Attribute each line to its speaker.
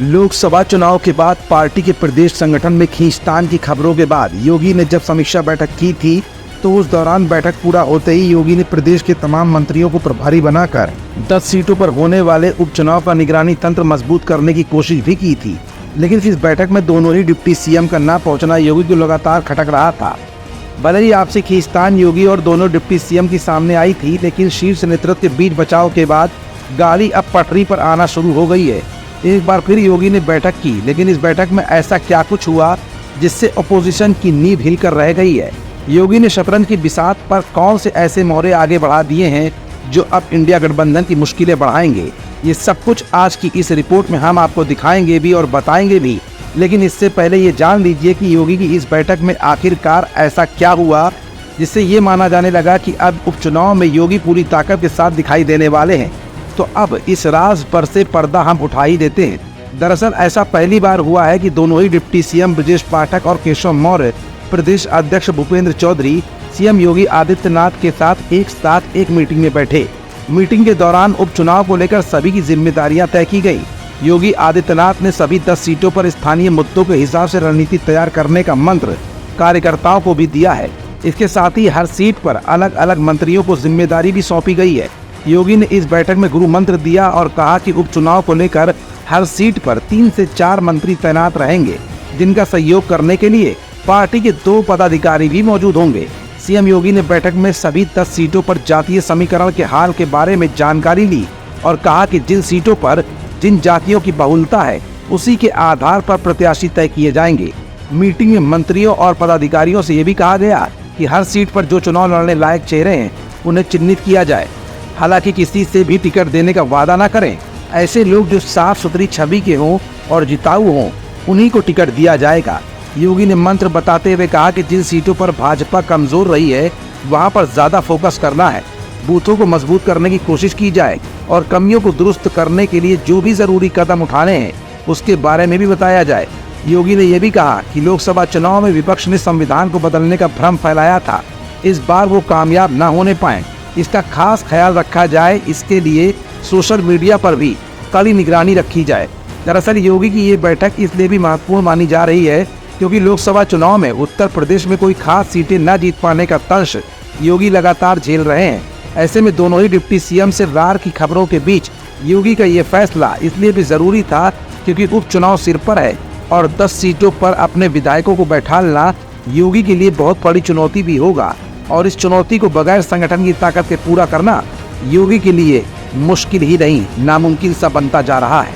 Speaker 1: लोकसभा चुनाव के बाद पार्टी के प्रदेश संगठन में खींचतान की खबरों के बाद योगी ने जब समीक्षा बैठक की थी तो उस दौरान बैठक पूरा होते ही योगी ने प्रदेश के तमाम मंत्रियों को प्रभारी बनाकर 10 सीटों पर होने वाले उपचुनाव का निगरानी तंत्र मजबूत करने की कोशिश भी की थी। लेकिन इस बैठक में दोनों ही डिप्टी सीएम का न पहुंचना योगी को लगातार खटक रहा था। भले ही आपसी खींचतान योगी और दोनों डिप्टी सीएम की सामने आई थी, लेकिन शीर्ष नेतृत्व के बीच बचाव के बाद गाड़ी अब पटरी पर आना शुरू हो गई है। एक बार फिर योगी ने बैठक की, लेकिन इस बैठक में ऐसा क्या कुछ हुआ जिससे अपोजिशन की नींव हिलकर रह गई है। योगी ने शतरंज की बिसात पर कौन से ऐसे मोहरे आगे बढ़ा दिए हैं जो अब इंडिया गठबंधन की मुश्किलें बढ़ाएंगे। ये सब कुछ आज की इस रिपोर्ट में हम आपको दिखाएंगे भी और बताएंगे भी। लेकिन इससे पहले ये जान लीजिए कि योगी की इस बैठक में आखिरकार ऐसा क्या हुआ जिससे ये माना जाने लगा कि अब उपचुनाव में योगी पूरी ताकत के साथ दिखाई देने वाले हैं। तो अब इस राज पर से पर्दा हम उठा ही देते हैं। दरअसल ऐसा पहली बार हुआ है कि दोनों ही डिप्टी सीएम ब्रजेश पाठक और केशव मौर्य प्रदेश अध्यक्ष भूपेंद्र चौधरी सीएम योगी आदित्यनाथ के साथ एक मीटिंग में बैठे। मीटिंग के दौरान उपचुनाव को लेकर सभी की जिम्मेदारियां तय की गई। योगी आदित्यनाथ ने सभी 10 सीटों पर स्थानीय मुद्दों के हिसाब से रणनीति तैयार करने का मंत्र कार्यकर्ताओं को भी दिया है। इसके साथ ही हर सीट पर अलग अलग मंत्रियों को जिम्मेदारी भी सौंपी गई है। योगी ने इस बैठक में गुरु मंत्र दिया और कहा कि उपचुनाव को लेकर हर सीट पर 3 से 4 मंत्री तैनात रहेंगे, जिनका सहयोग करने के लिए पार्टी के 2 पदाधिकारी भी मौजूद होंगे। सीएम योगी ने बैठक में सभी 10 सीटों पर जातीय समीकरण के हाल के बारे में जानकारी ली और कहा कि जिन सीटों पर जिन जातियों की बहुलता है उसी के आधार पर प्रत्याशी तय किए जाएंगे। मीटिंग में मंत्रियों और पदाधिकारियों से ये भी कहा गया कि हर सीट पर जो चुनाव लड़ने लायक चेहरे हैं उन्हें चिन्हित किया जाए। हालांकि किसी से भी टिकट देने का वादा न करें। ऐसे लोग जो साफ सुथरी छवि के हों और जिताऊ हों उन्हीं को टिकट दिया जाएगा। योगी ने मंत्र बताते हुए कहा कि जिन सीटों पर भाजपा कमजोर रही है वहां पर ज्यादा फोकस करना है, बूथों को मजबूत करने की कोशिश की जाए और कमियों को दुरुस्त करने के लिए जो भी जरूरी कदम उठाने हैं उसके बारे में भी बताया जाए। योगी ने यह भी कहा कि लोकसभा चुनाव में विपक्ष ने संविधान को बदलने का भ्रम फैलाया था, इस बार वो कामयाब न होने पाए, इसका खास ख्याल रखा जाए। इसके लिए सोशल मीडिया पर भी कड़ी निगरानी रखी जाए। दरअसल योगी की ये बैठक इसलिए भी महत्वपूर्ण मानी जा रही है क्योंकि लोकसभा चुनाव में उत्तर प्रदेश में कोई खास सीटें न जीत पाने का तंश योगी लगातार झेल रहे हैं। ऐसे में दोनों ही डिप्टी सीएम से रार की खबरों के बीच योगी का ये फैसला इसलिए भी जरूरी था क्योंकि उपचुनाव सिर पर है और 10 सीटों पर अपने विधायकों को बैठाना योगी के लिए बहुत बड़ी चुनौती भी होगा और इस चुनौती को बगैर संगठन की ताकत के पूरा करना योगी के लिए मुश्किल ही नहीं नामुमकिन सा बनता जा रहा है।